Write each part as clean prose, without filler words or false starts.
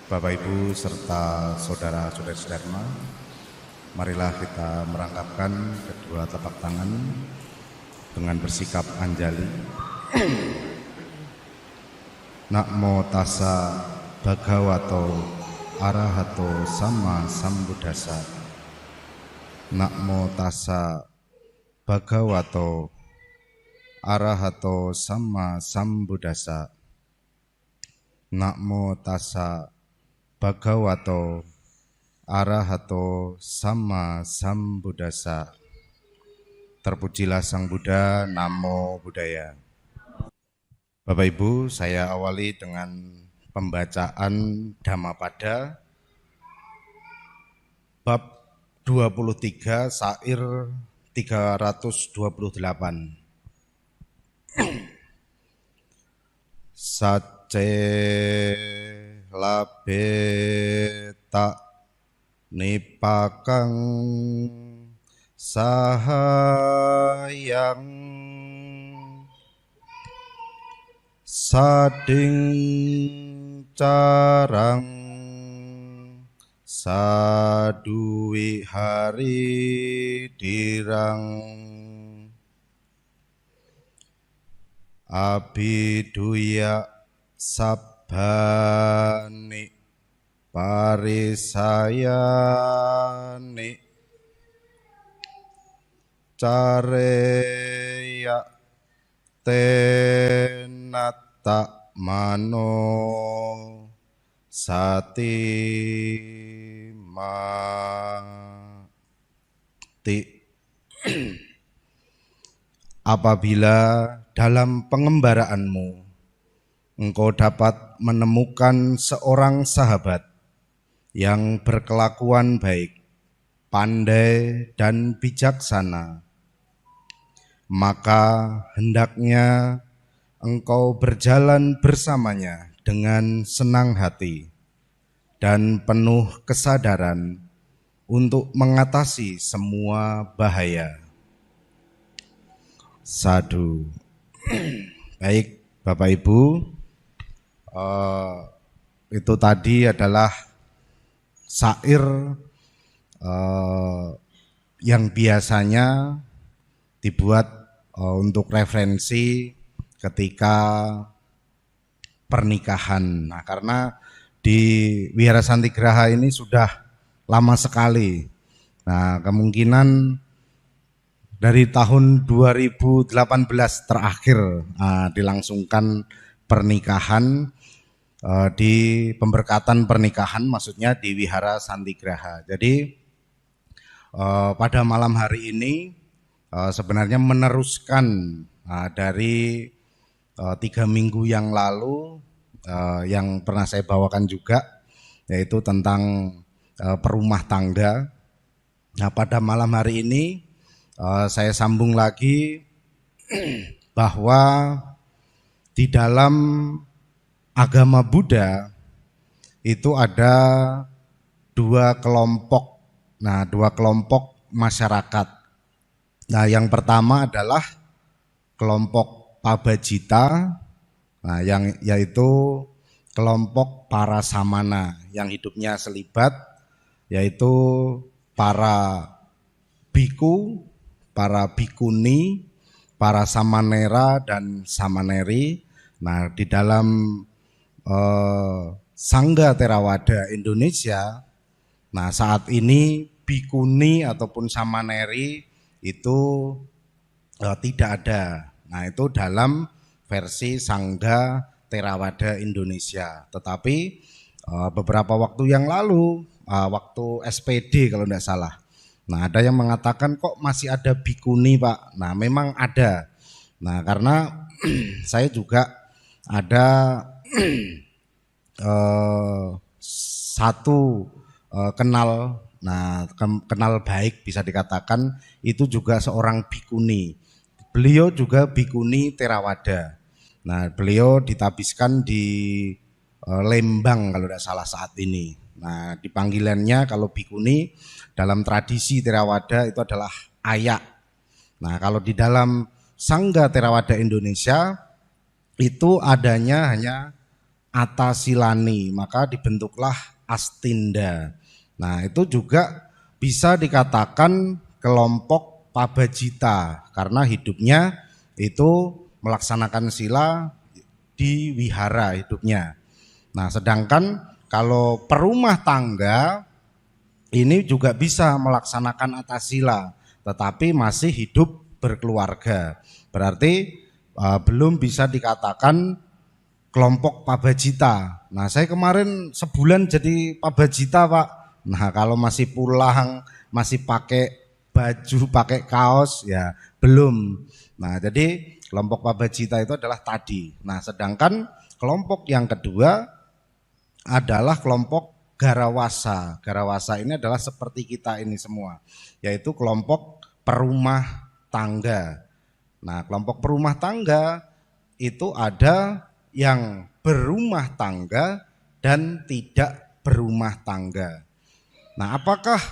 Bapak Ibu serta saudara-saudari Dharma, marilah kita merangkapkan kedua telapak tangan dengan bersikap anjali. Namo tassa bhagavato arahato sama sambuddhassa. Namo tassa bhagavato arahato sama sambuddhassa. Namo tassa bhagavato arahato sama sambuddhassa. Terpujilah Sang Buddha, Namo Buddhaya. Bapak Ibu, saya awali dengan pembacaan Dhammapada bab 23 syair 328. Sace labeta nipakang sahayang sading carang saduwi hari dirang abiduya sabani parisayani careya tenata mano satimati. Apabila dalam pengembaraanmu engkau dapat menemukan seorang sahabat yang berkelakuan baik, pandai dan bijaksana, maka hendaknya engkau berjalan bersamanya dengan senang hati dan penuh kesadaran untuk mengatasi semua bahaya. Sadhu. Baik Bapak Ibu, itu tadi adalah syair yang biasanya dibuat untuk referensi ketika pernikahan. Nah, karena di Wihara Santigraha ini sudah lama sekali. Nah, kemungkinan dari tahun 2018 terakhir dilangsungkan pernikahan, di pemberkatan pernikahan maksudnya di Wihara Santigraha. Jadi pada malam hari ini sebenarnya meneruskan dari 3 minggu yang lalu yang pernah saya bawakan juga, yaitu tentang perumah tangga. Nah, pada malam hari ini saya sambung lagi bahwa di dalam agama Buddha itu ada dua kelompok. Nah, dua kelompok masyarakat. Nah, yang pertama adalah kelompok Pabajita, nah, yang yaitu kelompok para samana yang hidupnya selibat, yaitu para biku, para bikuni, para samanera dan samaneri. Nah, di dalam Sangga Theravada Indonesia, nah saat ini bikuni ataupun samaneri itu tidak ada. Nah, itu dalam versi Sangga Theravada Indonesia. Tetapi beberapa waktu yang lalu, waktu SPD kalau tidak salah, nah ada yang mengatakan kok masih ada bikuni Pak. Nah, memang ada. Nah, karena saya juga ada satu kenal, nah kenal baik bisa dikatakan, itu juga seorang bikuni. Beliau juga bikuni Theravada. Nah, beliau ditabiskan di Lembang kalau tidak salah saat ini. Nah, dipanggilannya kalau bikuni dalam tradisi Theravada itu adalah ayak. Nah, kalau di dalam Sangga Theravada Indonesia itu adanya hanya atasilani, maka dibentuklah astinda. Nah, itu juga bisa dikatakan kelompok pabajita karena hidupnya itu melaksanakan sila di wihara hidupnya. Nah, sedangkan kalau perumah tangga ini juga bisa melaksanakan atasila, tetapi masih hidup berkeluarga. Berarti belum bisa dikatakan kelompok pabajita. Nah, saya kemarin sebulan jadi pabajita, Pak. Nah, kalau masih pulang, masih pakai baju, pakai kaos, ya belum. Nah, jadi kelompok pabajita itu adalah tadi. Nah, sedangkan kelompok yang kedua adalah kelompok garawasa. Garawasa ini adalah seperti kita ini semua, yaitu kelompok perumah tangga. Nah, kelompok perumah tangga itu ada yang berumah tangga dan tidak berumah tangga. Nah, apakah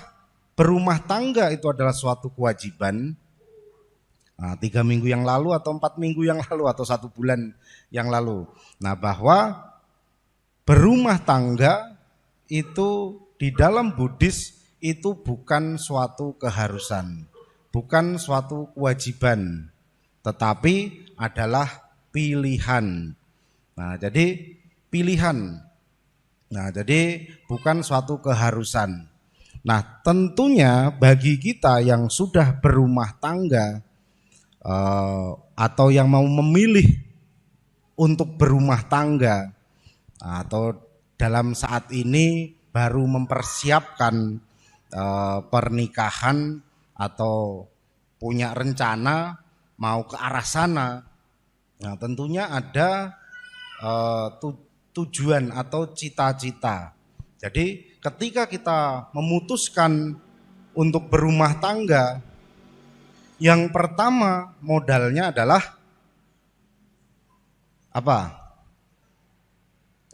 berumah tangga itu adalah suatu kewajiban? Nah, 3 minggu yang lalu atau 4 minggu yang lalu atau 1 bulan yang lalu. Nah, bahwa berumah tangga itu di dalam Buddhis itu bukan suatu keharusan, bukan suatu kewajiban, tetapi adalah pilihan. Nah, jadi pilihan. Nah, jadi bukan suatu keharusan. Nah, tentunya bagi kita yang sudah berumah tangga atau yang mau memilih untuk berumah tangga atau dalam saat ini baru mempersiapkan pernikahan atau punya rencana mau ke arah sana, nah tentunya ada tujuan atau cita-cita. Jadi ketika kita memutuskan untuk berumah tangga, yang pertama modalnya adalah apa?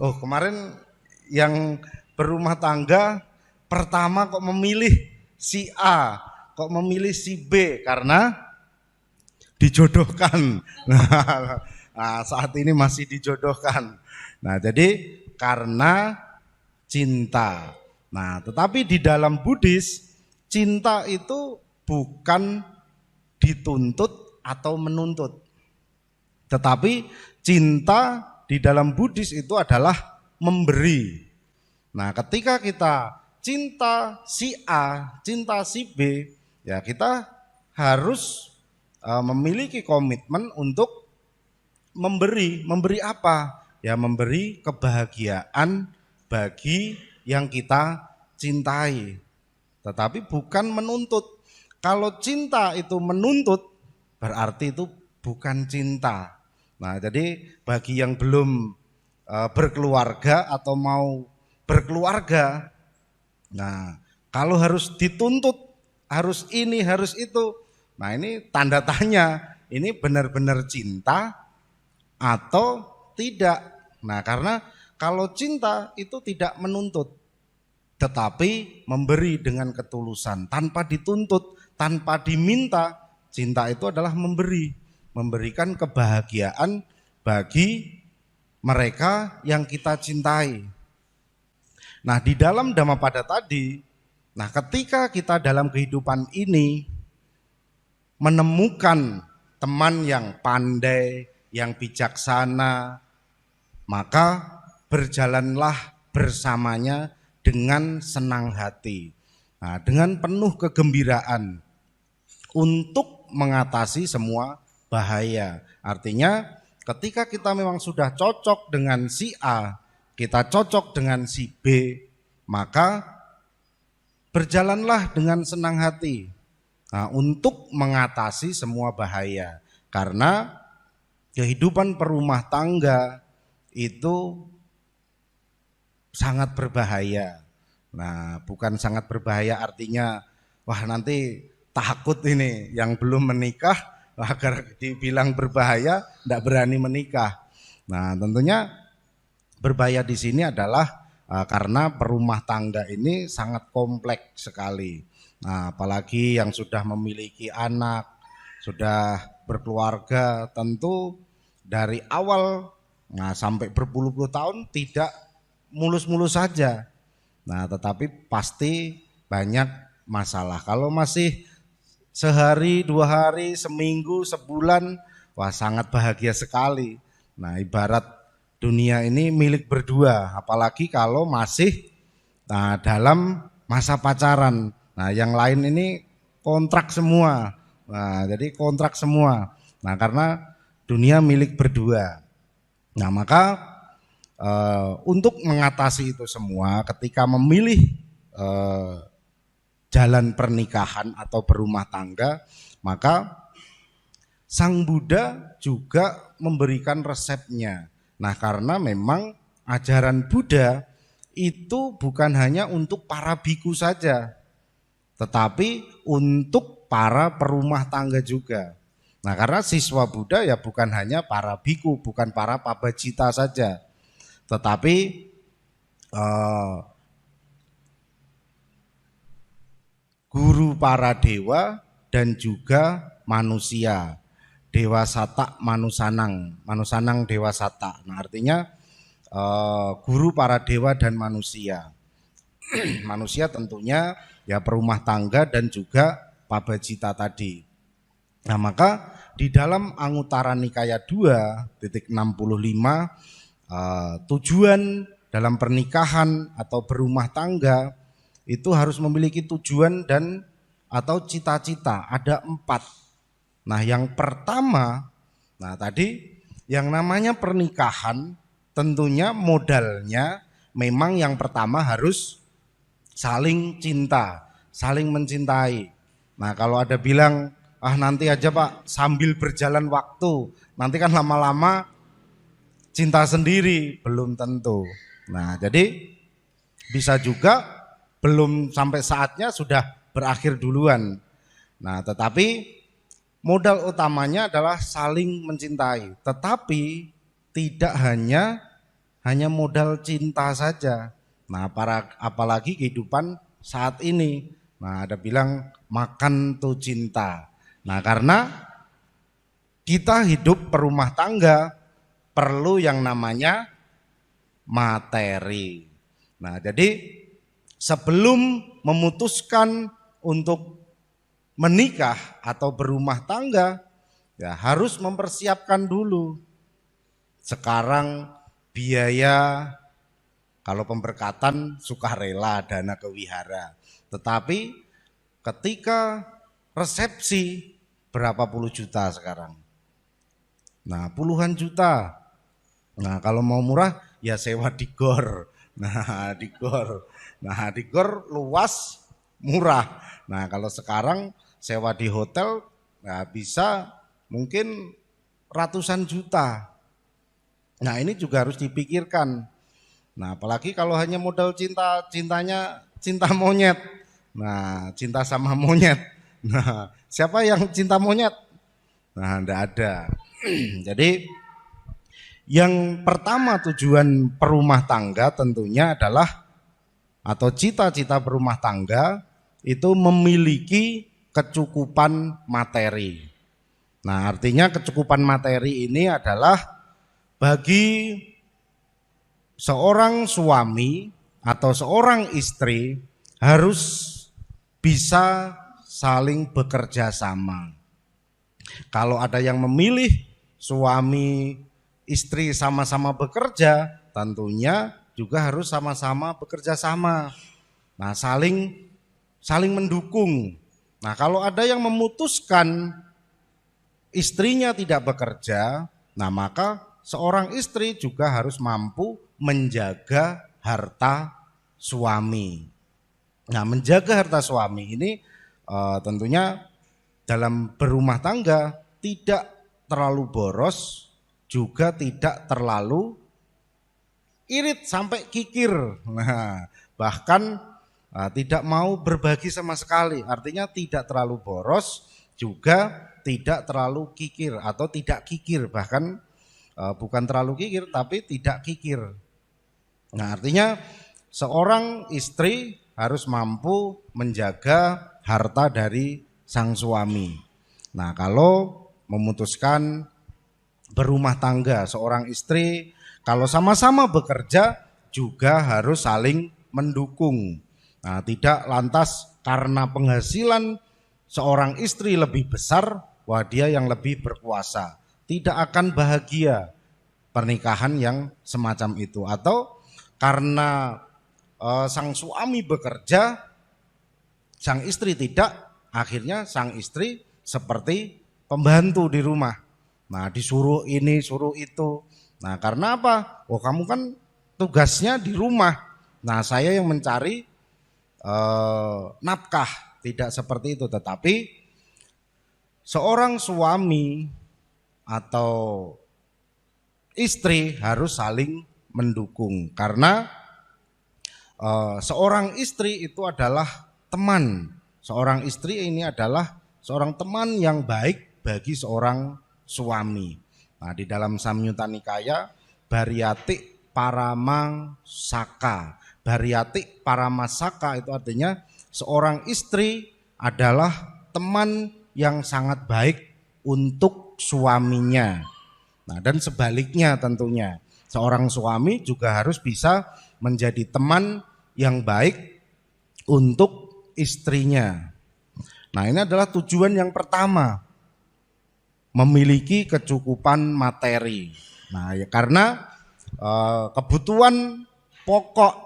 Oh, kemarin yang berumah tangga pertama kok memilih si A, kok memilih si B karena dijodohkan. Nah, saat ini masih dijodohkan. Nah, jadi karena cinta. Nah, tetapi di dalam Buddhis cinta itu bukan dituntut atau menuntut. Tetapi cinta di dalam Buddhis itu adalah memberi. Nah, ketika kita cinta si A, cinta si B, ya kita harus memiliki komitmen untuk memberi. Memberi apa? Ya memberi kebahagiaan bagi yang kita cintai. Tetapi bukan menuntut. Kalau cinta itu menuntut, berarti itu bukan cinta. Nah, jadi bagi yang belum berkeluarga atau mau berkeluarga, nah kalau harus dituntut, harus ini, harus itu, nah ini tanda tanya, ini benar-benar cinta atau tidak. Nah, karena kalau cinta itu tidak menuntut, tetapi memberi dengan ketulusan, tanpa dituntut, tanpa diminta. Cinta itu adalah memberi, memberikan kebahagiaan bagi mereka yang kita cintai. Nah, di dalam Dhammapada tadi, nah ketika kita dalam kehidupan ini menemukan teman yang pandai, yang bijaksana, maka berjalanlah bersamanya dengan senang hati, nah, dengan penuh kegembiraan untuk mengatasi semua bahaya. Artinya ketika kita memang sudah cocok dengan si A, kita cocok dengan si B, maka berjalanlah dengan senang hati, nah, untuk mengatasi semua bahaya. Karena kehidupan perumah tangga itu sangat berbahaya. Nah, bukan sangat berbahaya artinya wah nanti takut ini yang belum menikah agar dibilang berbahaya tidak berani menikah. Nah, tentunya berbahaya di sini adalah karena perumah tangga ini sangat kompleks sekali. Nah, apalagi yang sudah memiliki anak, sudah berkeluarga, tentu dari awal Nah, sampai berpuluh-puluh tahun tidak mulus-mulus saja. Nah, tetapi pasti banyak masalah. Kalau masih sehari, 2 hari, seminggu, sebulan, wah sangat bahagia sekali. Nah, ibarat dunia ini milik berdua, apalagi kalau masih dalam masa pacaran. Nah, yang lain ini kontrak semua. Nah, jadi kontrak semua. Nah, karena dunia milik berdua. Nah, maka untuk mengatasi itu semua, ketika memilih jalan pernikahan atau berumah tangga, maka Sang Buddha juga memberikan resepnya. Nah, karena memang ajaran Buddha itu bukan hanya untuk para biku saja, tetapi untuk para perumah tangga juga. Nah, karena siswa Buddha ya bukan hanya para biku, bukan para pabajita saja, tetapi guru para dewa dan juga manusia. Dewa Sata Manusanang, Manusanang Dewa Sata. Nah, artinya guru para dewa dan manusia. Manusia tentunya ya perumah tangga dan juga pabajita tadi. Nah, maka di dalam Anguttara Nikaya 2.65 tujuan dalam pernikahan atau berumah tangga itu harus memiliki tujuan dan atau cita-cita, ada 4. Nah, yang pertama, nah tadi yang namanya pernikahan tentunya modalnya memang yang pertama harus saling cinta, saling mencintai. Nah, kalau ada bilang, nanti aja Pak sambil berjalan waktu, nanti kan lama-lama cinta sendiri, belum tentu. Nah, jadi bisa juga belum sampai saatnya sudah berakhir duluan. Nah, tetapi modal utamanya adalah saling mencintai, tetapi tidak hanya modal cinta saja. Nah, apalagi kehidupan saat ini. Nah, ada bilang makan tuh cinta. Nah, karena kita hidup perumah tangga perlu yang namanya materi. Nah, jadi sebelum memutuskan untuk menikah atau berumah tangga ya harus mempersiapkan dulu. Sekarang biaya kalau pemberkatan sukarela dana kewihara, tetapi ketika resepsi berapa puluh juta sekarang. Nah, puluhan juta. Nah, kalau mau murah ya sewa di gor. Nah, di gor. Nah, di gor luas murah. Nah, kalau sekarang sewa di hotel bisa mungkin ratusan juta. Nah, ini juga harus dipikirkan. Nah, apalagi kalau hanya modal cintanya cinta monyet. Nah, cinta sama monyet. Nah, siapa yang cinta monyet? Nah, enggak ada. Jadi yang pertama tujuan perumah tangga tentunya adalah atau cita-cita berumah tangga itu memiliki kecukupan materi. Nah, artinya kecukupan materi ini adalah bagi seorang suami atau seorang istri harus bisa saling bekerja sama. Kalau ada yang memilih suami istri sama-sama bekerja, tentunya juga harus sama-sama bekerja sama. Nah, saling mendukung. Nah, kalau ada yang memutuskan istrinya tidak bekerja, nah maka seorang istri juga harus mampu menjaga harta suami. Nah, menjaga harta suami ini tentunya dalam berumah tangga tidak terlalu boros, juga tidak terlalu irit sampai kikir. Nah, bahkan tidak mau berbagi sama sekali, artinya tidak terlalu boros, juga tidak terlalu kikir atau tidak kikir, bahkan bukan terlalu kikir tapi tidak kikir. Nah, artinya seorang istri harus mampu menjaga harta dari sang suami. Nah, kalau memutuskan berumah tangga, seorang istri Kalau sama-sama bekerja juga harus saling mendukung. Nah, tidak lantas karena penghasilan seorang istri lebih besar, wah dia yang lebih berkuasa. Tidak akan bahagia pernikahan yang semacam itu. Atau karena sang suami bekerja, sang istri tidak, akhirnya sang istri seperti pembantu di rumah. Nah, disuruh ini, suruh itu. Nah, karena apa? Oh, kamu kan tugasnya di rumah. Nah, saya yang mencari nafkah. Tidak seperti itu, tetapi seorang suami atau istri harus saling mendukung, karena seorang istri itu adalah teman. Seorang istri ini adalah seorang teman yang baik bagi seorang suami. Nah, di dalam Samyutta Nikaya Bhariyati Paramasaka. Bhariyati Paramasaka itu artinya seorang istri adalah teman yang sangat baik untuk suaminya. Nah, dan sebaliknya tentunya, seorang suami juga harus bisa menjadi teman yang baik untuk istrinya. Nah, ini adalah tujuan yang pertama, memiliki kecukupan materi. Nah, ya karena kebutuhan pokok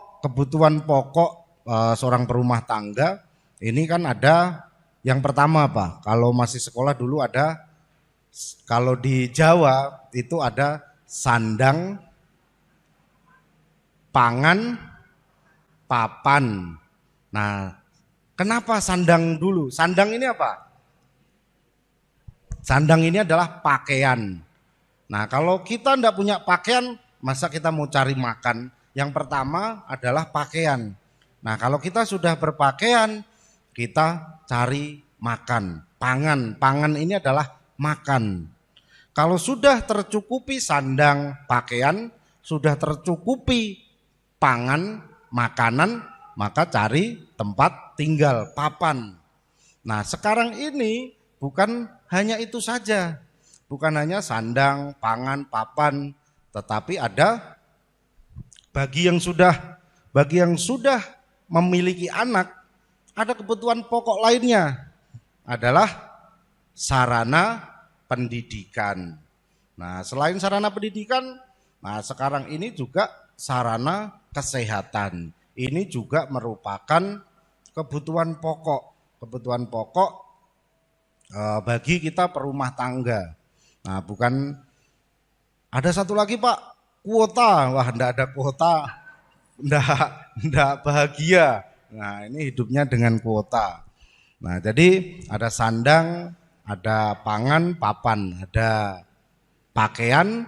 seorang berumah tangga ini kan ada, yang pertama apa? Kalau masih sekolah dulu ada, kalau di Jawa itu ada sandang, pangan, papan. Nah, kenapa sandang dulu? Sandang ini apa? Sandang ini adalah pakaian. Nah, kalau kita tidak punya pakaian, masa kita mau cari makan? Yang pertama adalah pakaian. Nah, kalau kita sudah berpakaian, kita cari makan. Pangan ini adalah makan. Kalau sudah tercukupi sandang, pakaian, sudah tercukupi pangan, makanan, maka cari tempat tinggal, papan. Nah, sekarang ini bukan hanya itu saja. Bukan hanya sandang, pangan, papan, tetapi ada bagi yang sudah memiliki anak, ada kebutuhan pokok lainnya, adalah sarana pendidikan. Nah, selain sarana pendidikan, nah sekarang ini juga sarana kesehatan. Ini juga merupakan kebutuhan pokok bagi kita perumah tangga. Nah, bukan ada satu lagi Pak, kuota. Wah, enggak ada kuota, enggak bahagia. Nah, ini hidupnya dengan kuota. Nah, jadi ada sandang, ada pangan, papan, ada pakaian,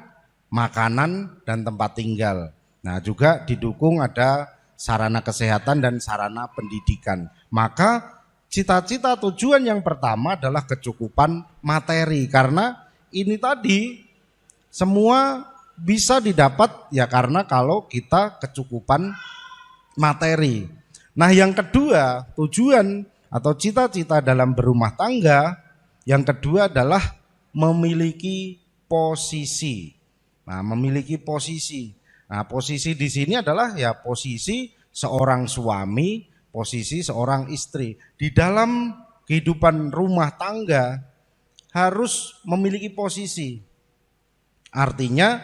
makanan, dan tempat tinggal. Nah, juga didukung ada sarana kesehatan dan sarana pendidikan. Maka cita-cita tujuan yang pertama adalah kecukupan materi, karena ini tadi semua bisa didapat ya karena kalau kita kecukupan materi. Nah, yang kedua, tujuan atau cita-cita dalam berumah tangga yang kedua adalah memiliki posisi. Nah, memiliki posisi. Nah, posisi di sini adalah ya posisi seorang suami, posisi seorang istri. Di dalam kehidupan rumah tangga harus memiliki posisi. Artinya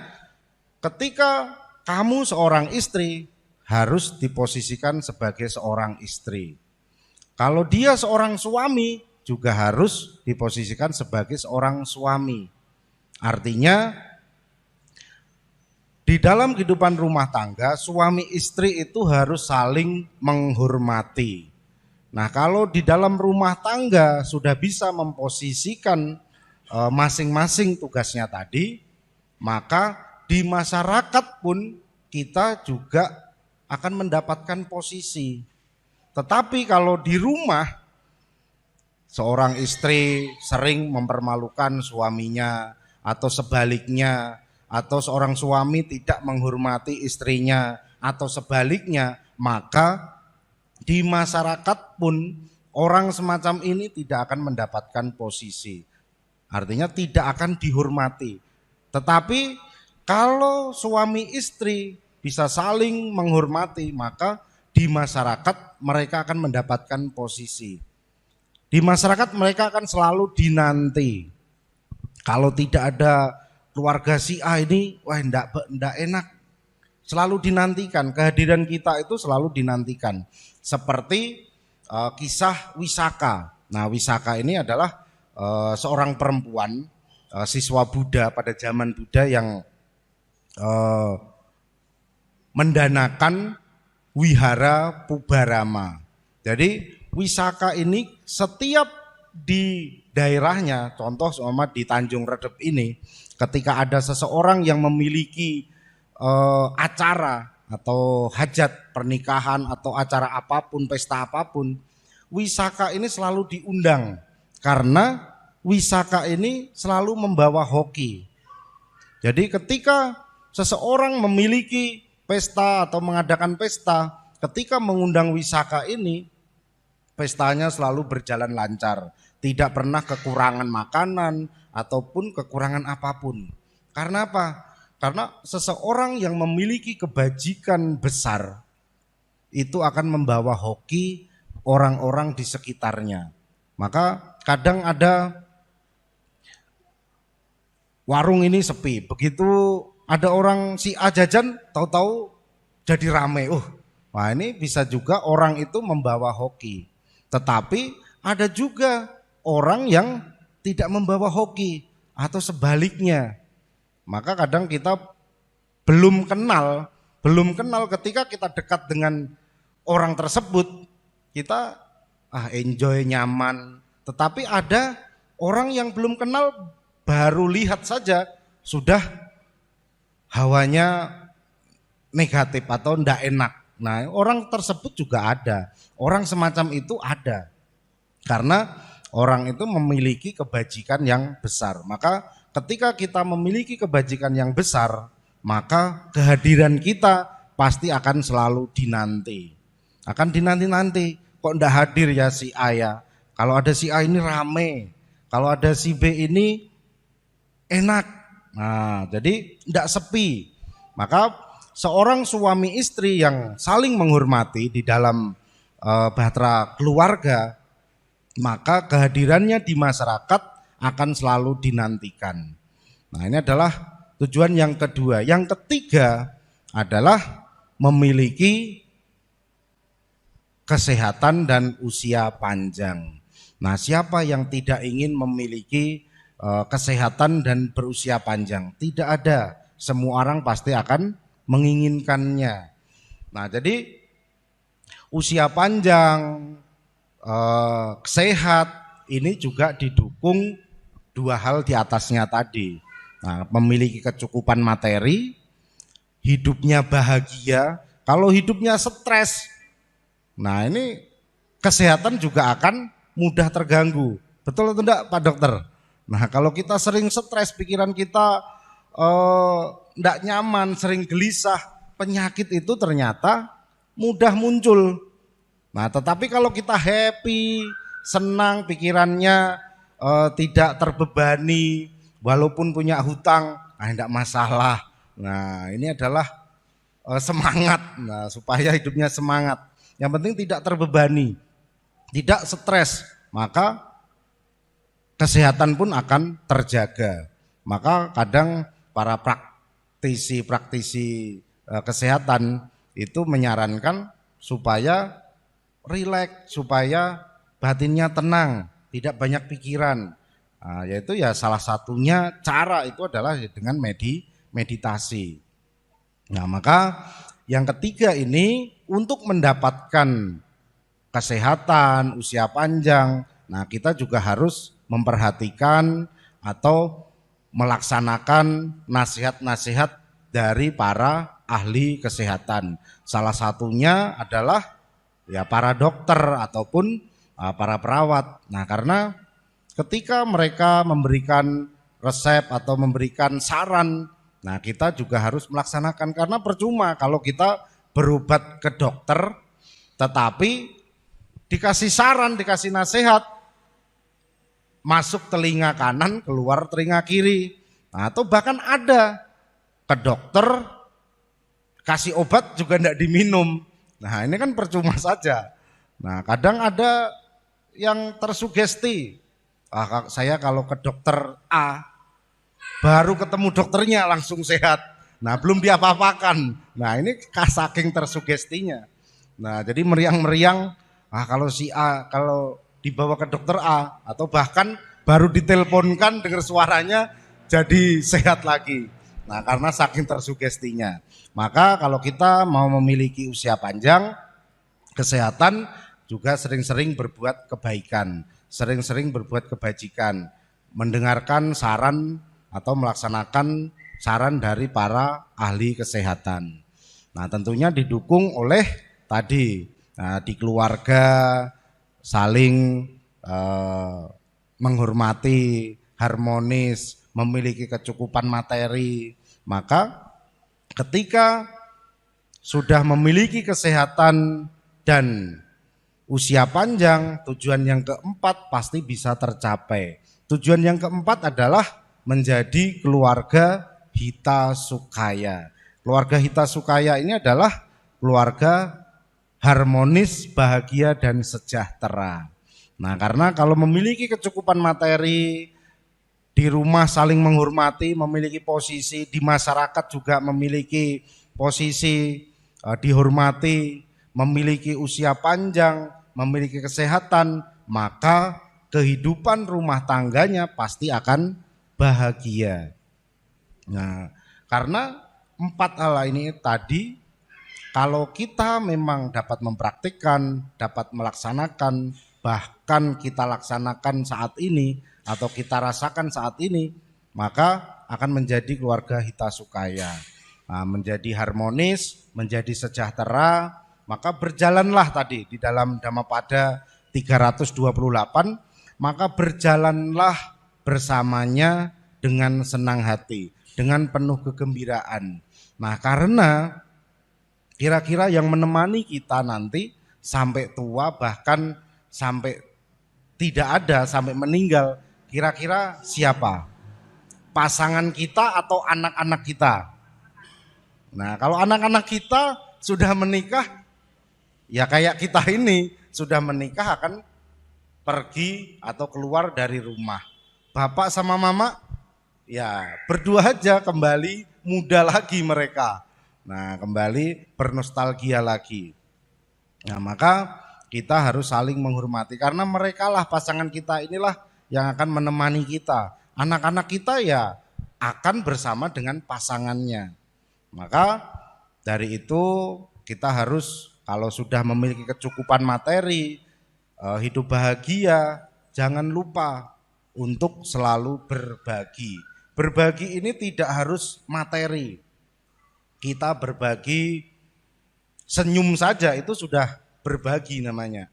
ketika kamu seorang istri harus diposisikan sebagai seorang istri. Kalau dia seorang suami juga harus diposisikan sebagai seorang suami. Artinya di dalam kehidupan rumah tangga suami istri itu harus saling menghormati. Nah, kalau di dalam rumah tangga sudah bisa memposisikan masing-masing tugasnya tadi, maka di masyarakat pun kita juga akan mendapatkan posisi. Tetapi kalau di rumah seorang istri sering mempermalukan suaminya atau sebaliknya, atau seorang suami tidak menghormati istrinya atau sebaliknya, maka di masyarakat pun orang semacam ini tidak akan mendapatkan posisi. Artinya tidak akan dihormati. Tetapi Kalau suami istri bisa saling menghormati, maka di masyarakat mereka akan mendapatkan posisi. Di masyarakat mereka akan selalu dinanti. Kalau tidak ada keluarga si A ini, wah enggak enak. Selalu dinantikan, kehadiran kita itu selalu dinantikan. Seperti kisah Wisaka. Nah, Wisaka ini adalah seorang perempuan, siswa Buddha pada zaman Buddha yang mendanakan wihara Pubarama. Jadi Wisaka ini setiap di daerahnya, contoh sama di Tanjung Redep ini, ketika ada seseorang yang memiliki acara atau hajat pernikahan atau acara apapun, pesta apapun, Wisaka ini selalu diundang karena Wisaka ini selalu membawa hoki. Jadi ketika seseorang memiliki pesta atau mengadakan pesta, ketika mengundang Wisaka ini, pestanya selalu berjalan lancar, tidak pernah kekurangan makanan ataupun kekurangan apapun. Karena apa? Karena seseorang yang memiliki kebajikan besar itu akan membawa hoki orang-orang di sekitarnya. Maka kadang ada warung ini sepi, begitu ada orang si A jajan, tahu-tahu jadi rame. Wah ini bisa juga orang itu membawa hoki. Tetapi ada juga orang yang tidak membawa hoki atau sebaliknya. Maka kadang kita belum kenal ketika kita dekat dengan orang tersebut, kita enjoy, nyaman. Tetapi ada orang yang belum kenal, baru lihat saja sudah hawanya negatif atau ndak enak. Nah, orang tersebut juga ada. Orang semacam itu ada. Karena orang itu memiliki kebajikan yang besar. Maka ketika kita memiliki kebajikan yang besar, maka kehadiran kita pasti akan selalu dinanti. Akan dinanti-nanti. Kok ndak hadir ya si A ya? Kalau ada si A ini rame. Kalau ada si B ini enak. Nah, jadi ndak sepi. Maka seorang suami istri yang saling menghormati di dalam bahtera keluarga, maka kehadirannya di masyarakat akan selalu dinantikan. Nah, ini adalah tujuan yang kedua. Yang ketiga adalah memiliki kesehatan dan usia panjang. Nah, siapa yang tidak ingin memiliki kesehatan dan berusia panjang? Tidak ada. Semua orang pasti akan menginginkannya. Nah, jadi usia panjang, sehat ini juga didukung dua hal di atasnya tadi. Nah, memiliki kecukupan materi, hidupnya bahagia. Kalau hidupnya stres, nah ini kesehatan juga akan mudah terganggu. Betul atau enggak Pak Dokter? Nah, kalau kita sering stres, pikiran kita enggak nyaman, sering gelisah, penyakit itu ternyata mudah muncul. Nah, tetapi kalau kita happy, senang, pikirannya tidak terbebani, walaupun punya hutang, enggak masalah. Nah, ini adalah semangat. Nah, supaya hidupnya semangat. Yang penting tidak terbebani, tidak stres, maka kesehatan pun akan terjaga. Maka kadang para praktisi kesehatan itu menyarankan supaya rileks, supaya batinnya tenang, tidak banyak pikiran. Nah, yaitu ya salah satunya cara itu adalah dengan meditasi. Nah, maka yang ketiga ini untuk mendapatkan kesehatan, usia panjang, nah kita juga harus memperhatikan atau melaksanakan nasihat-nasihat dari para ahli kesehatan. Salah satunya adalah ya para dokter ataupun para perawat. Nah, karena ketika mereka memberikan resep atau memberikan saran, nah kita juga harus melaksanakan, karena percuma kalau kita berobat ke dokter tetapi dikasih saran, dikasih nasihat, masuk telinga kanan, keluar telinga kiri. Nah, atau bahkan ada ke dokter, kasih obat juga tidak diminum. Nah ini kan percuma saja. Nah kadang ada yang tersugesti, saya kalau ke dokter A, baru ketemu dokternya langsung sehat. Nah belum diapa-apakan. Nah ini saking tersugestinya. Nah jadi meriang-meriang, kalau si A, kalau dibawa ke dokter A, atau bahkan baru diteleponkan dengar suaranya jadi sehat lagi. Nah karena saking tersugestinya. Maka kalau kita mau memiliki usia panjang, kesehatan, juga sering-sering berbuat kebaikan, sering-sering berbuat kebajikan, mendengarkan saran atau melaksanakan saran dari para ahli kesehatan. Nah tentunya didukung oleh tadi, di keluarga saling menghormati, harmonis, memiliki kecukupan materi. Maka ketika sudah memiliki kesehatan dan usia panjang, tujuan yang keempat pasti bisa tercapai. Tujuan yang keempat adalah menjadi keluarga hita sukaya. Keluarga hita sukaya ini adalah keluarga harmonis, bahagia dan sejahtera. Nah, karena kalau memiliki kecukupan materi, di rumah saling menghormati, memiliki posisi, di masyarakat juga memiliki posisi dihormati, memiliki usia panjang, memiliki kesehatan, maka kehidupan rumah tangganya pasti akan bahagia. Nah, karena 4 hal ini tadi, kalau kita memang dapat mempraktikkan, dapat melaksanakan, bahkan kita laksanakan saat ini atau kita rasakan saat ini, maka akan menjadi keluarga hita sukaya. Nah, menjadi harmonis, menjadi sejahtera. Maka berjalanlah tadi di dalam Dhammapada 328, maka berjalanlah bersamanya dengan senang hati, dengan penuh kegembiraan. Nah karena kira-kira yang menemani kita nanti sampai tua, bahkan sampai tidak ada, sampai meninggal, kira-kira siapa? Pasangan kita atau anak-anak kita? Nah kalau anak-anak kita sudah menikah, ya kayak kita ini sudah menikah akan pergi atau keluar dari rumah. Bapak sama mama ya berdua aja, kembali muda lagi mereka. Nah kembali bernostalgia lagi. Nah maka kita harus saling menghormati, karena mereka lah, pasangan kita inilah yang akan menemani kita. Anak-anak kita ya akan bersama dengan pasangannya. Maka dari itu kita harus, kalau sudah memiliki kecukupan materi, hidup bahagia, jangan lupa untuk selalu berbagi. Berbagi ini tidak harus materi. Kita berbagi senyum saja itu sudah berbagi namanya.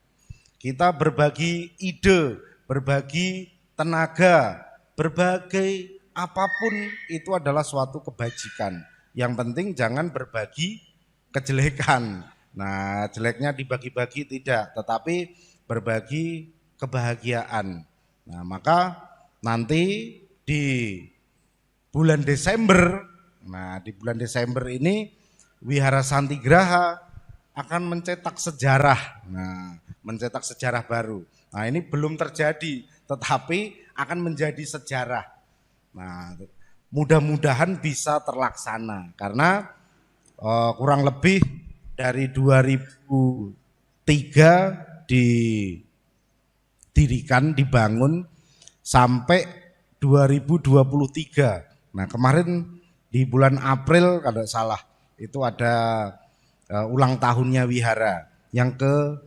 Kita berbagi ide, berbagi tenaga, berbagai apapun itu adalah suatu kebajikan. Yang penting jangan berbagi kejelekan. Nah, jeleknya dibagi-bagi tidak, tetapi berbagi kebahagiaan. Nah, maka nanti di bulan Desember, ini Wihara Santigraha akan mencetak sejarah. Nah, mencetak sejarah baru. Nah, ini belum terjadi, tetapi akan menjadi sejarah. Nah, mudah-mudahan bisa terlaksana, karena kurang lebih dari 2003 didirikan, dibangun sampai 2023. Nah kemarin di bulan April kalau tidak salah itu ada ulang tahunnya wihara yang ke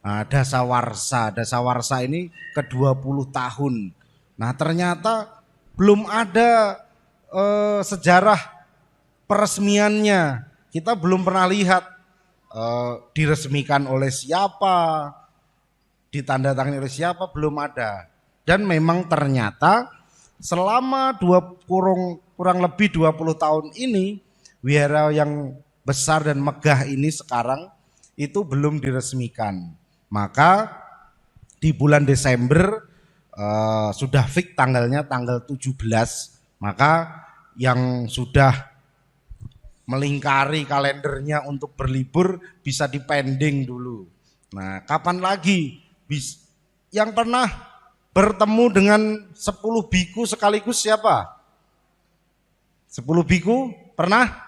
Dasawarsa. Dasawarsa ini ke-20 tahun. Nah ternyata belum ada sejarah peresmiannya. Kita belum pernah lihat diresmikan oleh siapa, ditandatangani oleh siapa, belum ada. Dan memang ternyata selama kurang lebih 20 tahun ini, wihara yang besar dan megah ini sekarang itu belum diresmikan. Maka di bulan Desember sudah fix tanggalnya, tanggal 17. Maka yang sudah melingkari kalendernya untuk berlibur bisa dipending dulu. Nah, kapan lagi yang pernah bertemu dengan 10 biku sekaligus siapa? 10 biku pernah?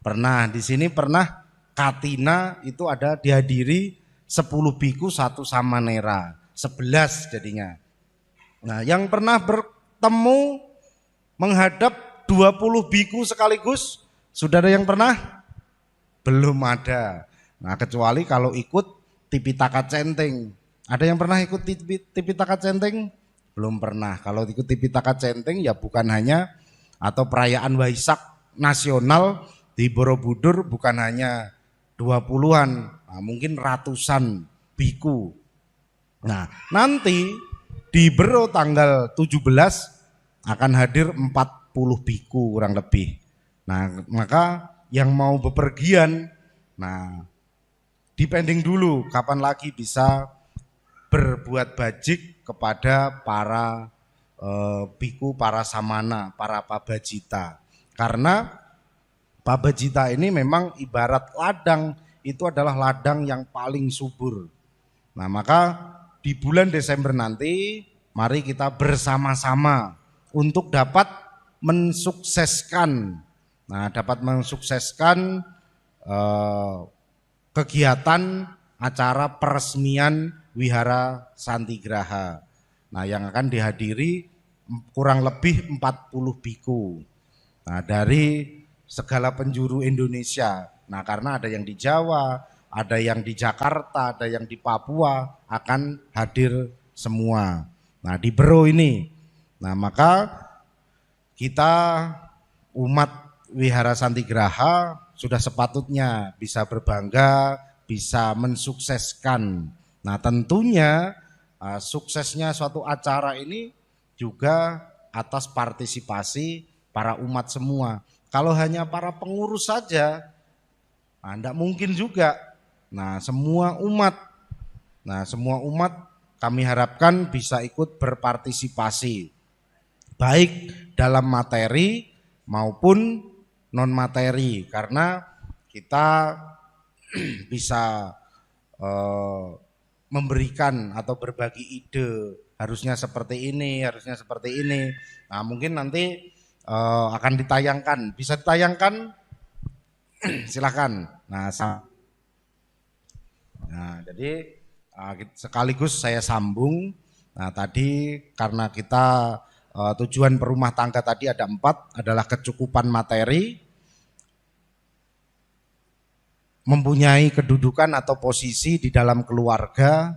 Pernah. Di sini pernah Katina itu ada dihadiri 10 biku satu samanera, 11 jadinya. Nah, yang pernah bertemu menghadap 20 biku sekaligus, sudah ada yang pernah? Belum ada. Nah, kecuali kalau ikut Tipitaka Centing. Ada yang pernah ikut Tipitaka Centing? Belum pernah. Kalau ikut Tipitaka Centing ya bukan hanya atau perayaan Waisak nasional di Borobudur bukan hanya 20-an, nah, mungkin ratusan biku. Nah, nanti di Bero tanggal 17 akan hadir 40 biku kurang lebih. Nah, maka yang mau bepergian, nah dipending dulu kapan lagi bisa berbuat bajik kepada para biku, para samana, para pabajita. Karena pabajita ini memang ibarat ladang, itu adalah ladang yang paling subur. Nah, maka di bulan Desember nanti mari kita bersama-sama untuk dapat mensukseskan, kegiatan acara peresmian Wihara Santigraha. Nah, yang akan dihadiri kurang lebih 40 biku. Nah, dari segala penjuru Indonesia. Nah, karena ada yang di Jawa, ada yang di Jakarta, ada yang di Papua, akan hadir semua. Nah, di Bero ini. Nah, maka kita umat Wihara Santigraha sudah sepatutnya bisa berbangga, bisa mensukseskan. Nah, tentunya suksesnya suatu acara ini juga atas partisipasi para umat semua. Kalau hanya para pengurus saja, tidak mungkin juga. Nah, semua umat kami harapkan bisa ikut berpartisipasi, baik dalam materi maupun non materi, karena kita bisa memberikan atau berbagi ide, harusnya seperti ini, harusnya seperti ini. Nah, mungkin nanti akan ditayangkan, bisa ditayangkan, silakan. Nah, jadi sekaligus saya sambung. Nah, tadi karena kita tujuan perumah tangga tadi ada 4, adalah kecukupan materi, mempunyai kedudukan atau posisi di dalam keluarga,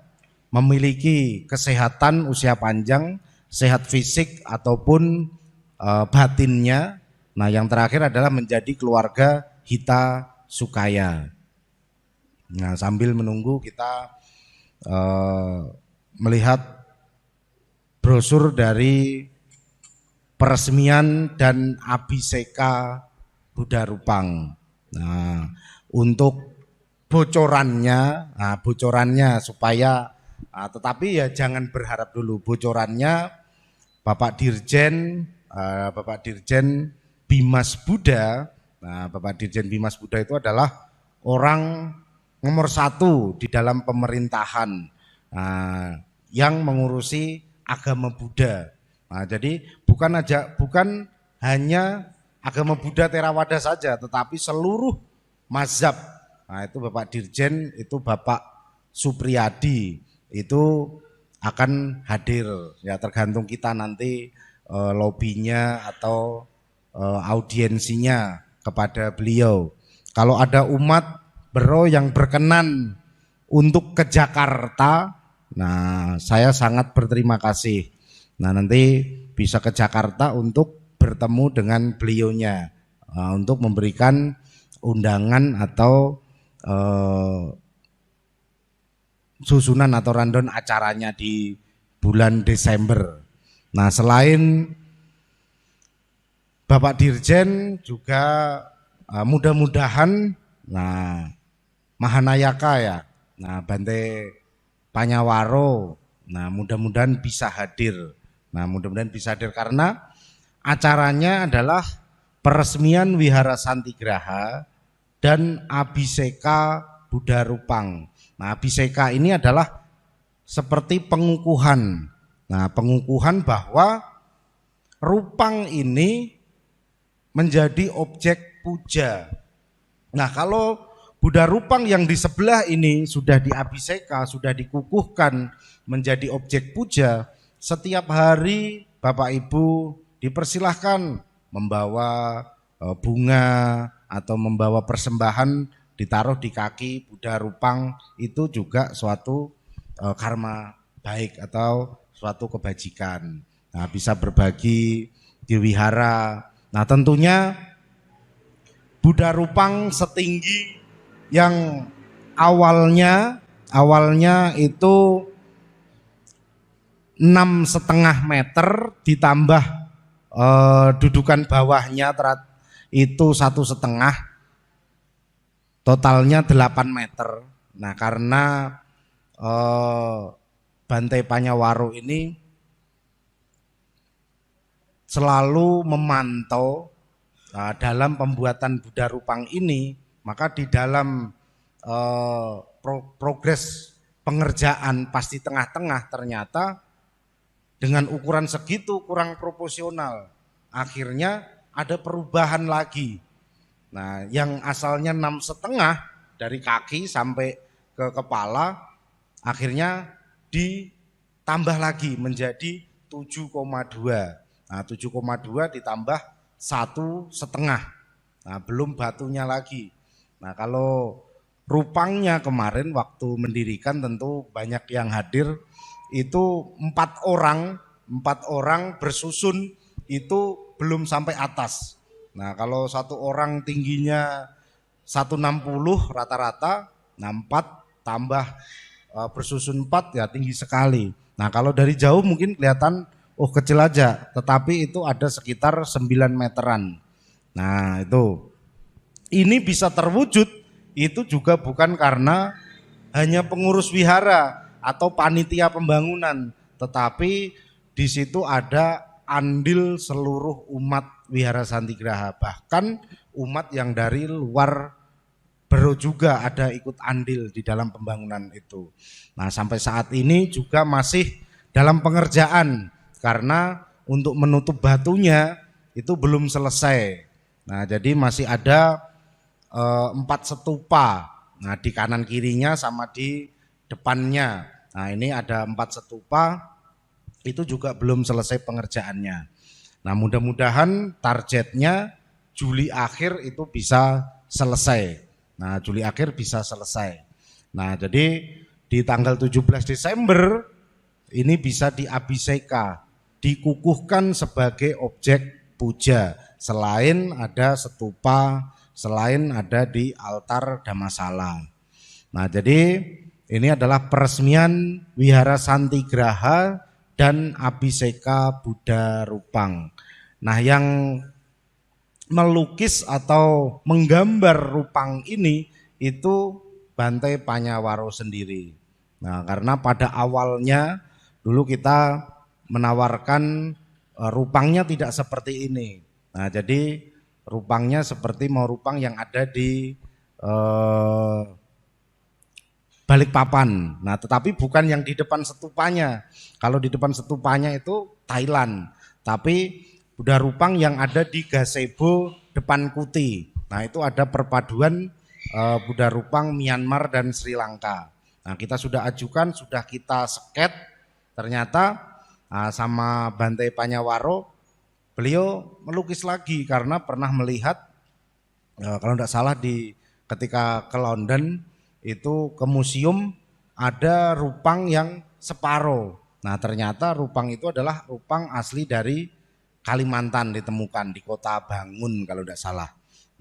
memiliki kesehatan usia panjang, sehat fisik ataupun batinnya. Nah, yang terakhir adalah menjadi keluarga hita sukaya. Nah, sambil menunggu kita melihat brosur dari peresmian dan abhiseka Buddha Rupang. Nah, untuk bocorannya supaya tetapi ya jangan berharap dulu. Bocorannya Bapak Dirjen Bimas Buddha. Nah, Bapak Dirjen Bimas Buddha itu adalah orang nomor 1 di dalam pemerintahan yang mengurusi agama Buddha. Nah, jadi bukan hanya agama Buddha Theravada saja, tetapi seluruh mazhab. Nah, itu Bapak Dirjen, itu Bapak Supriyadi itu akan hadir. Ya, tergantung kita nanti lobbynya atau audiensinya kepada beliau. Kalau ada umat Bero yang berkenan untuk ke Jakarta, nah saya sangat berterima kasih. Nah, nanti bisa ke Jakarta untuk bertemu dengan beliaunya, untuk memberikan undangan atau susunan atau rundown acaranya di bulan Desember. Nah, selain Bapak Dirjen juga mudah-mudahan Mahanayaka ya, Bante Panyawaro, mudah-mudahan bisa hadir. Nah, mudah-mudahan bisa hadir karena acaranya adalah peresmian Wihara Santigraha dan Abhiseka Buddha Rupang. Nah, Abhiseka ini adalah seperti pengukuhan. Nah, pengukuhan bahwa Rupang ini menjadi objek puja. Nah, kalau Buddha Rupang yang di sebelah ini sudah diabhiseka, sudah dikukuhkan menjadi objek puja, setiap hari Bapak Ibu dipersilahkan membawa bunga atau membawa persembahan ditaruh di kaki Buddha Rupang, itu juga suatu karma baik atau suatu kebajikan. Nah, bisa berbagi di wihara. Nah, tentunya Buddha Rupang setinggi yang awalnya itu 6,5 meter ditambah dudukan bawahnya itu 1,5, totalnya 8 meter. Nah, karena Bante Panyawaro ini selalu memantau dalam pembuatan Buddha Rupang ini, maka di dalam progres pengerjaan pas di tengah-tengah ternyata dengan ukuran segitu kurang proporsional. Akhirnya ada perubahan lagi. Nah, yang asalnya 6,5 dari kaki sampai ke kepala, akhirnya ditambah lagi menjadi 7,2. Nah, 7,2 ditambah 1,5. Nah, belum batunya lagi. Nah, kalau Rupangnya kemarin waktu mendirikan tentu banyak yang hadir, itu 4 orang bersusun itu belum sampai atas. Nah, kalau 1 orang tingginya 160 rata-rata, nah 4 tambah bersusun 4 ya tinggi sekali. Nah, kalau dari jauh mungkin kelihatan kecil aja, tetapi itu ada sekitar 9 meteran. Nah, itu ini bisa terwujud itu juga bukan karena hanya pengurus wihara atau panitia pembangunan, tetapi di situ ada andil seluruh umat Wihara Santigraha, bahkan umat yang dari luar Bero juga ada ikut andil di dalam pembangunan itu. Nah, sampai saat ini juga masih dalam pengerjaan karena untuk menutup batunya itu belum selesai. Nah, jadi masih ada 4 stupa. Nah, di kanan kirinya sama di depannya. Nah, ini ada 4 stupa, itu juga belum selesai pengerjaannya. Nah, mudah-mudahan targetnya Juli akhir itu bisa selesai. Nah, Juli akhir bisa selesai. Nah, jadi di tanggal 17 Desember ini bisa diabhiseka, dikukuhkan sebagai objek puja. Selain ada stupa, selain ada di altar Dhammasala. Nah, jadi ini adalah peresmian Wihara Santigraha dan Abhiseka Buddha Rupang. Nah, yang melukis atau menggambar Rupang ini itu Bante Panyawaro sendiri. Nah, karena pada awalnya dulu kita menawarkan Rupangnya tidak seperti ini. Nah, jadi Rupangnya seperti mau Rupang yang ada di Balikpapan. Nah, tetapi bukan yang di depan stupanya. Kalau di depan stupanya itu Thailand, tapi Buddha Rupang yang ada di Gazebo depan Kuti. Nah, itu ada perpaduan Buddha Rupang Myanmar dan Sri Lanka. Nah, kita sudah ajukan, sudah kita sket. Ternyata sama Bante Panyawaro, beliau melukis lagi karena pernah melihat kalau tidak salah ketika ke London itu ke museum ada Rupang yang separuh. Nah, ternyata Rupang itu adalah Rupang asli dari Kalimantan, ditemukan di kota Bangun kalau tidak salah.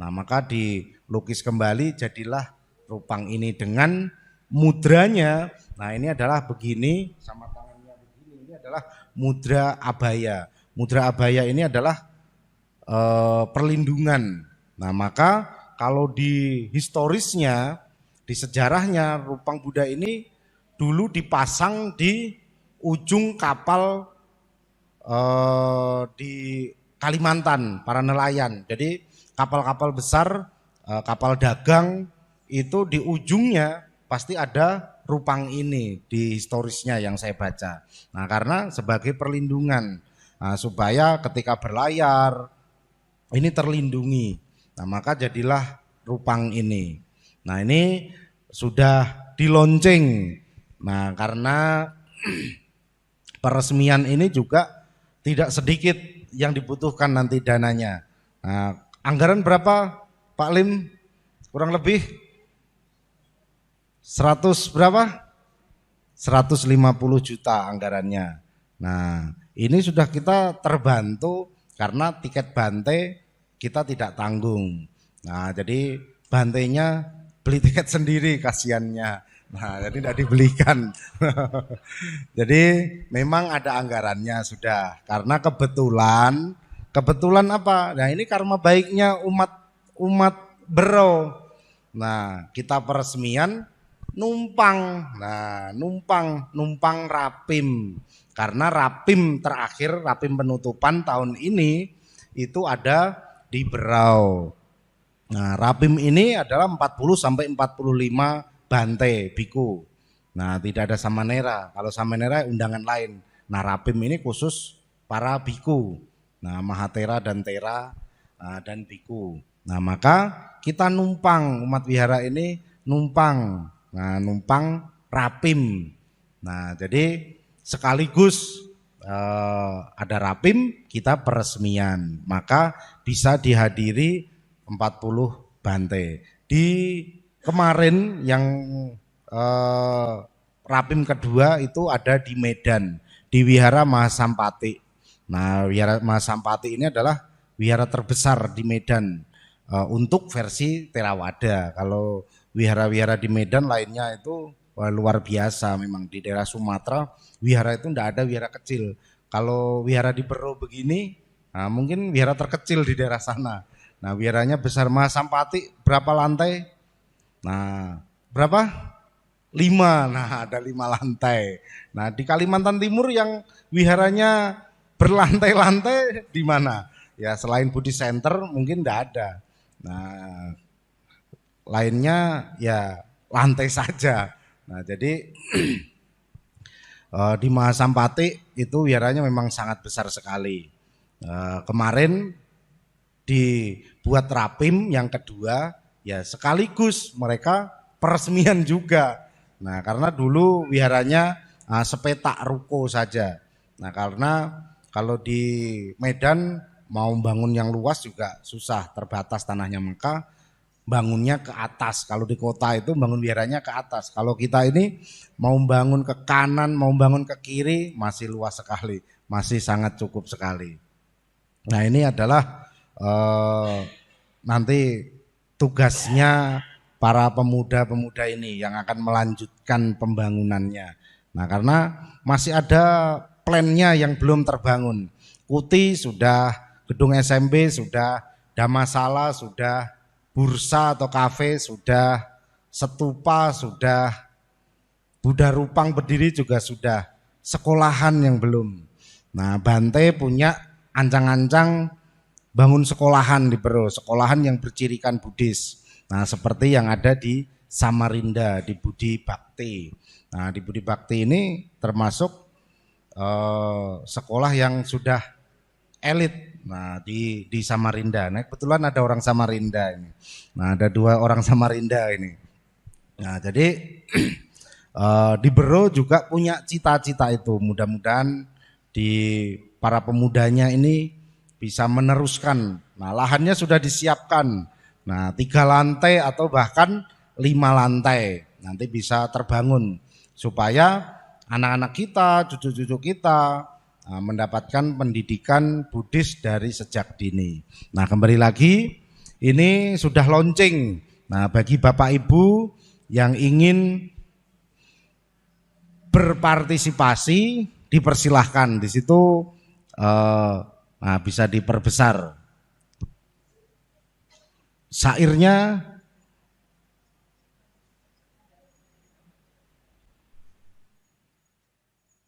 Nah, maka dilukis kembali jadilah Rupang ini dengan mudranya. Nah, ini adalah begini sama tangannya begini, ini adalah mudra abaya. Mudra abaya ini adalah perlindungan. Nah, maka kalau di historisnya, di sejarahnya Rupang Buddha ini dulu dipasang di ujung kapal di Kalimantan, para nelayan. Jadi kapal-kapal besar, kapal dagang itu di ujungnya pasti ada Rupang ini di historisnya yang saya baca. Nah, karena sebagai perlindungan, supaya ketika berlayar ini terlindungi. Nah, maka jadilah Rupang ini. Nah, ini sudah dilonceng. Nah, karena peresmian ini juga tidak sedikit yang dibutuhkan nanti dananya. Nah, anggaran berapa Pak Lim? Kurang lebih 100 berapa? 150 juta anggarannya. Nah, ini sudah kita terbantu karena tiket bante kita tidak tanggung. Nah, jadi bantenya beli tiket sendiri kasihannya. Nah, jadi tidak dibelikan. Jadi memang ada anggarannya sudah. Karena kebetulan apa? Nah, ini karma baiknya umat Bero. Nah, kita peresmian numpang. Nah, numpang Rapim. Karena Rapim terakhir, Rapim penutupan tahun ini itu ada di Berau. Nah, Rapim ini adalah 40 sampai 45 bante biku. Nah, tidak ada samanera. Kalau samanera undangan lain. Nah, Rapim ini khusus para biku. Nah, Mahatera dan Tera dan biku. Nah, maka kita numpang, umat wihara ini numpang. Nah, numpang Rapim. Nah, jadi sekaligus ada Rapim, kita peresmian. Maka bisa dihadiri 40 bante. Di kemarin yang Rapim kedua itu ada di Medan, di Wihara Mahasampati. Nah, Wihara Mahasampati ini adalah wihara terbesar di Medan untuk versi Theravada. Kalau wihara-wihara di Medan lainnya itu luar biasa memang. Di daerah Sumatera wihara itu tidak ada wihara kecil. Kalau wihara di Bero begini, nah mungkin wihara terkecil di daerah sana. Nah, wiharanya besar. Mahasampati berapa lantai? Nah, berapa? 5. Nah, ada 5 lantai. Nah, di Kalimantan Timur yang wiharanya berlantai-lantai di mana? Ya, selain Buddhist Center mungkin tidak ada. Nah, lainnya ya lantai saja. Nah, jadi di Mahasampati itu wiharanya memang sangat besar sekali. Kemarin dibuat Rapim yang kedua, ya sekaligus mereka peresmian juga. Nah, karena dulu wiharanya sepetak ruko saja. Nah, karena kalau di Medan mau bangun yang luas juga susah, terbatas tanahnya, maka bangunnya ke atas. Kalau di kota itu bangun wiharanya ke atas. Kalau kita ini mau bangun ke kanan, mau bangun ke kiri masih luas sekali, masih sangat cukup sekali. Nah, ini adalah nanti tugasnya para pemuda-pemuda ini yang akan melanjutkan pembangunannya. Nah, karena masih ada plannya yang belum terbangun. Kuti sudah, gedung SMP sudah, Damasala sudah, bursa atau kafe sudah, stupa sudah, Buddha Rupang berdiri juga sudah, sekolahan yang belum. Nah, Bante punya ancang-ancang bangun sekolahan di Bero, sekolahan yang bercirikan Buddhis. Nah, seperti yang ada di Samarinda, di Budi Bakti. Nah, di Budi Bakti ini termasuk sekolah yang sudah elit. Nah, di Samarinda. Nah, kebetulan ada orang Samarinda ini. Nah, ada 2 orang Samarinda ini. Nah, jadi di Bero juga punya cita-cita itu. Mudah-mudahan di para pemudanya ini bisa meneruskan. Nah, lahannya sudah disiapkan. Nah, 3 lantai atau bahkan 5 lantai nanti bisa terbangun supaya anak-anak kita, cucu-cucu kita mendapatkan pendidikan Buddhis dari sejak dini. Nah, kembali lagi ini sudah launching. Nah, bagi Bapak Ibu yang ingin berpartisipasi dipersilahkan di situ. Nah, bisa diperbesar syairnya.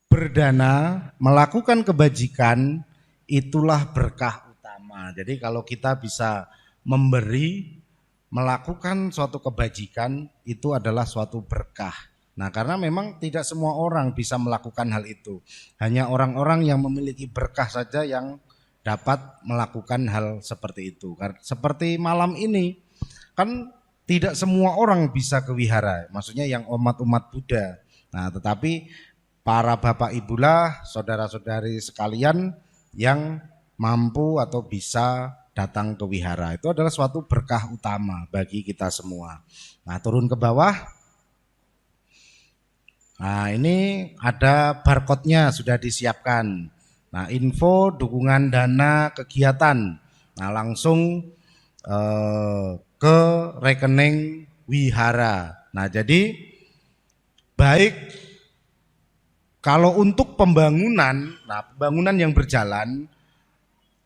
Berdana melakukan kebajikan itulah berkah utama. Nah, jadi kalau kita bisa memberi, melakukan suatu kebajikan, itu adalah suatu berkah. Nah, karena memang tidak semua orang bisa melakukan hal itu. Hanya orang-orang yang memiliki berkah saja yang dapat melakukan hal seperti itu. Seperti malam ini, kan tidak semua orang bisa ke wihara, maksudnya yang umat-umat Buddha. Nah, tetapi para bapak ibulah, saudara-saudari sekalian yang mampu atau bisa datang ke wihara. Itu adalah suatu berkah utama bagi kita semua. Nah, turun ke bawah. Nah, ini ada barcode-nya sudah disiapkan. Nah, info dukungan dana kegiatan. Nah, langsung ke rekening wihara. Nah, jadi baik kalau untuk pembangunan, nah pembangunan yang berjalan,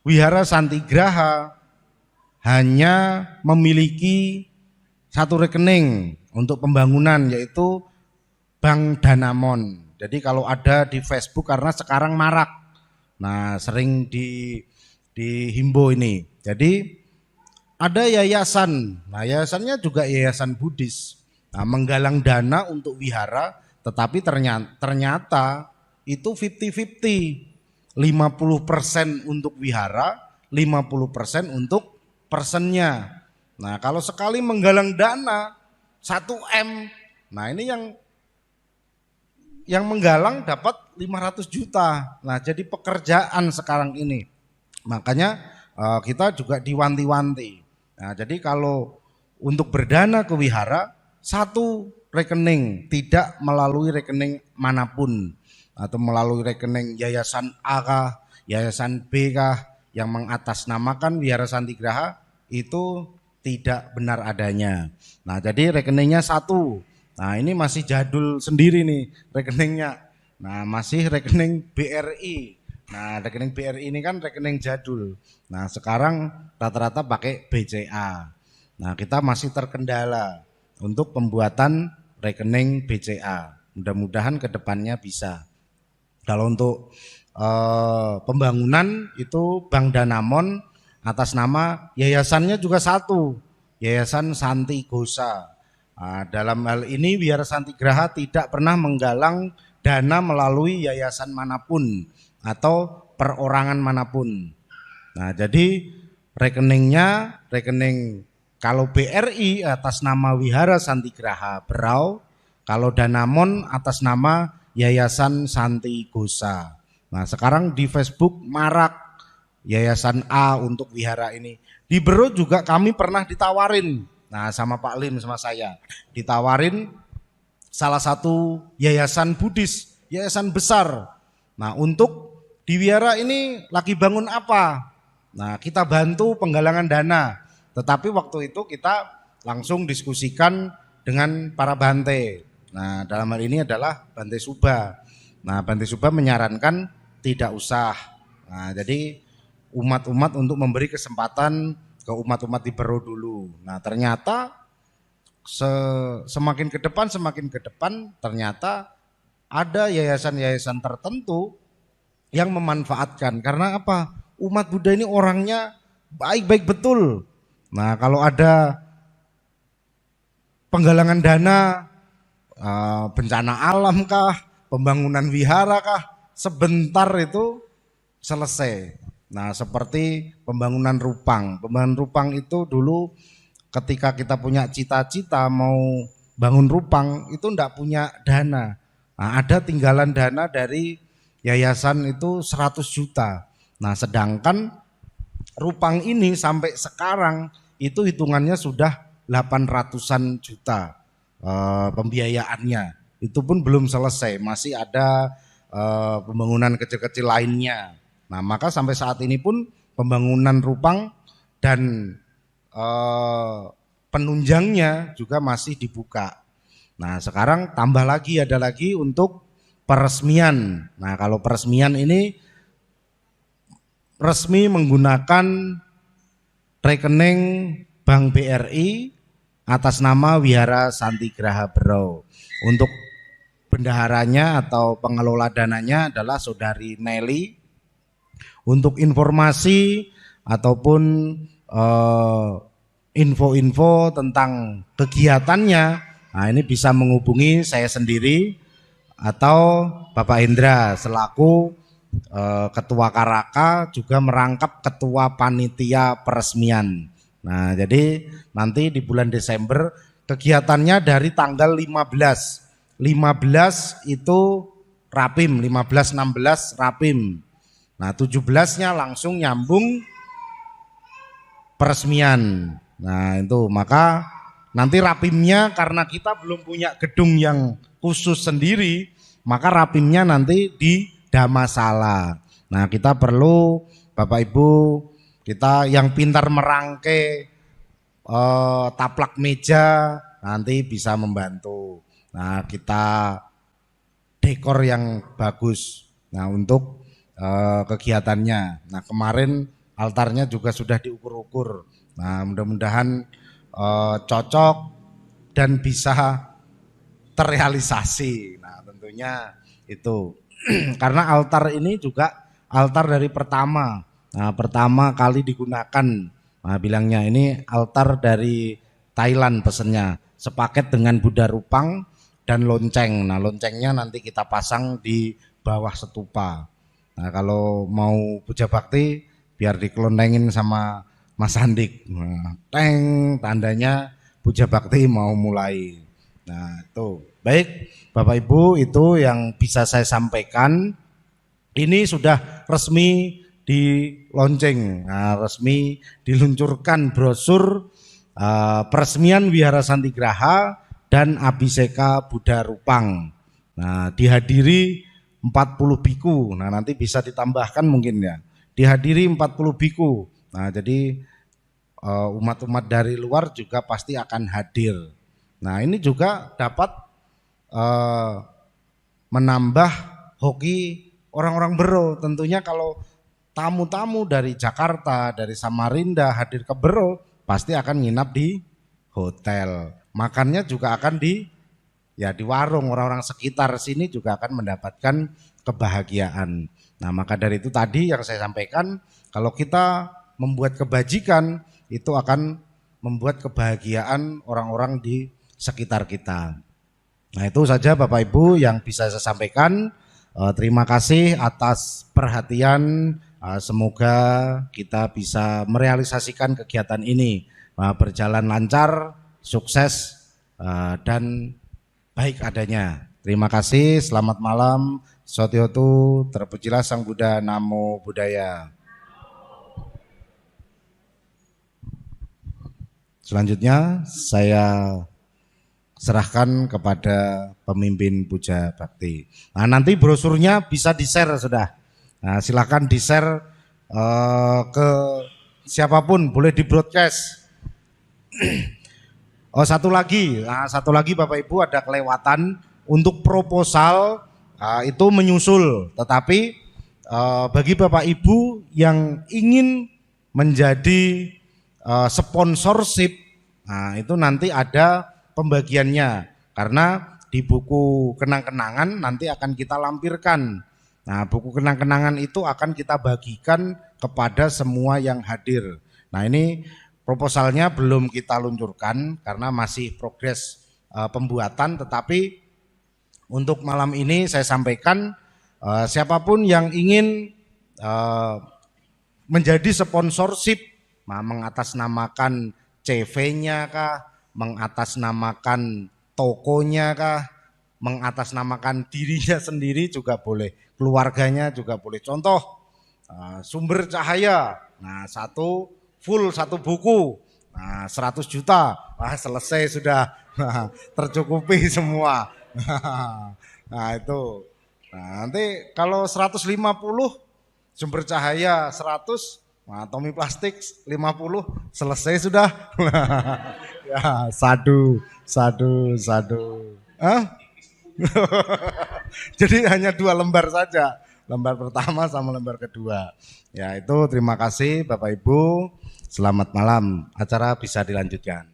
Wihara Santigraha hanya memiliki satu rekening untuk pembangunan, yaitu Bank Danamon. Jadi kalau ada di Facebook, karena sekarang marak, nah sering dihimbau ini. Jadi ada yayasan, nah yayasannya juga yayasan Buddhis, nah, menggalang dana untuk wihara, tetapi ternyata itu 50-50. 50% untuk wihara, 50% untuk personnya. Nah, kalau sekali menggalang dana 1 M, nah ini yang menggalang dapat 500 juta. Nah, jadi pekerjaan sekarang ini. Makanya kita juga diwanti-wanti. Nah, jadi kalau untuk berdana ke wihara, satu rekening, tidak melalui rekening manapun, atau melalui rekening yayasan A kah, yayasan B kah, yang mengatasnamakan Wihara Santigraha, itu tidak benar adanya. Nah, jadi rekeningnya satu. Nah, ini masih jadul sendiri nih rekeningnya. Nah, masih rekening BRI. Nah, rekening BRI ini kan rekening jadul. Nah, sekarang rata-rata pakai BCA. Nah, kita masih terkendala untuk pembuatan rekening BCA. Mudah-mudahan ke depannya bisa. Kalau untuk pembangunan itu Bank Danamon atas nama yayasannya juga satu, Yayasan Santi Ghosa. Nah, dalam hal ini Wihara Santigraha tidak pernah menggalang dana melalui yayasan manapun atau perorangan manapun. Nah, jadi rekening kalau BRI atas nama Wihara Santigraha Berau, kalau Danamon atas nama Yayasan Santi Ghosa. Nah, sekarang di Facebook marak Yayasan A untuk wihara ini. Di Bero juga kami pernah ditawarin. Nah, sama Pak Lim sama saya ditawarin salah satu yayasan Buddhis, yayasan besar. Nah, untuk di wihara ini lagi bangun apa? Nah, kita bantu penggalangan dana. Tetapi waktu itu kita langsung diskusikan dengan para bante. Nah, dalam hal ini adalah Bante Suba. Nah, Bante Suba menyarankan tidak usah. Nah, jadi umat-umat untuk memberi kesempatan ke umat-umat di Bero dulu. Nah, ternyata semakin ke depan ternyata ada yayasan-yayasan tertentu yang memanfaatkan. Karena apa? Umat Buddha ini orangnya baik-baik betul. Nah, kalau ada penggalangan dana, bencana alam kah, pembangunan wihara kah, sebentar itu selesai. Nah, seperti pembangunan Rupang. Pembangunan Rupang itu dulu ketika kita punya cita-cita mau bangun Rupang itu enggak punya dana. Nah, ada tinggalan dana dari yayasan itu 100 juta. Nah, sedangkan Rupang ini sampai sekarang itu hitungannya sudah 800-an juta. Pembiayaannya itu pun belum selesai, masih ada pembangunan kecil-kecil lainnya. Nah, maka sampai saat ini pun pembangunan Rupang dan penunjangnya juga masih dibuka. Nah, sekarang tambah lagi, ada lagi untuk peresmian. Nah, kalau peresmian ini resmi menggunakan rekening Bank BRI atas nama Wihara Santigraha Berau. Untuk bendaharanya atau pengelola dananya adalah Saudari Nelly. Untuk informasi ataupun info-info tentang kegiatannya, nah ini bisa menghubungi saya sendiri atau Bapak Hendra selaku Ketua Karaka, juga merangkap Ketua Panitia Peresmian. Nah, jadi nanti di bulan Desember kegiatannya dari tanggal 15 itu Rapim, 15-16 Rapim. Nah, 17-nya langsung nyambung peresmian. Nah, itu maka nanti Rapimnya karena kita belum punya gedung yang khusus sendiri, maka Rapimnya nanti di Damasala. Nah, kita perlu Bapak Ibu kita yang pintar merangkai taplak meja nanti bisa membantu. Nah, kita dekor yang bagus. Nah, untuk kegiatannya. Nah, kemarin altarnya juga sudah diukur-ukur. Nah, mudah-mudahan cocok dan bisa terrealisasi. Nah, tentunya itu. Karena altar ini juga altar dari pertama. Nah, pertama kali digunakan. Nah, bilangnya ini altar dari Thailand pesennya. Sepaket dengan Buddha Rupang dan lonceng. Nah, loncengnya nanti kita pasang di bawah stupa. Nah, kalau mau puja bakti biar dikelontengin sama Mas Andik. Nah, teng tandanya puja bakti mau mulai. Nah, itu. Baik, Bapak Ibu, itu yang bisa saya sampaikan. Ini sudah resmi di launching, nah, resmi diluncurkan brosur peresmian Wihara Santigraha dan Abhiseka Buddha Rupang. Nah, dihadiri 40 biku. Nah, nanti bisa ditambahkan mungkin ya. Dihadiri 40 biku. Nah, jadi umat-umat dari luar juga pasti akan hadir. Nah, ini juga dapat menambah hoki orang-orang Bero. Tentunya kalau tamu-tamu dari Jakarta, dari Samarinda hadir ke Bero, pasti akan nginap di hotel. Makannya juga akan di warung. Orang-orang sekitar sini juga akan mendapatkan kebahagiaan. Nah, maka dari itu tadi yang saya sampaikan, kalau kita membuat kebajikan itu akan membuat kebahagiaan orang-orang di sekitar kita. Nah, itu saja Bapak Ibu yang bisa saya sampaikan. Terima kasih atas perhatian. Semoga kita bisa merealisasikan kegiatan ini berjalan lancar, sukses dan baik adanya. Terima kasih. Selamat malam. Sotiotu, terpujilah Sang Buddha. Namo Buddhaya. Selanjutnya saya serahkan kepada pemimpin puja bakti. Nah, nanti brosurnya bisa di-share sudah. Nah, silakan di-share ke siapapun, boleh di-broadcast. Oh, satu lagi Bapak Ibu ada kelewatan untuk proposal itu menyusul. Tetapi bagi Bapak Ibu yang ingin menjadi sponsorship, nah itu nanti ada pembagiannya, karena di buku kenang-kenangan nanti akan kita lampirkan. Nah, buku kenang-kenangan itu akan kita bagikan kepada semua yang hadir. Nah, ini proposalnya belum kita luncurkan karena masih progres pembuatan, tetapi untuk malam ini saya sampaikan siapapun yang ingin menjadi sponsorship, mengatasnamakan CV-nya kah, mengatasnamakan tokonya kah, mengatasnamakan dirinya sendiri juga boleh, keluarganya juga boleh. Contoh Sumber Cahaya, nah satu buku, nah 100 juta, selesai sudah, tercukupi semua. Nah itu, nah, nanti kalau 150 Sumber Cahaya 100, nah, Tommy Plastik 50, selesai sudah. Ya, sadu. Jadi hanya 2 lembar saja, lembar pertama sama lembar kedua. Ya, itu terima kasih Bapak Ibu. Selamat malam. Acara bisa dilanjutkan.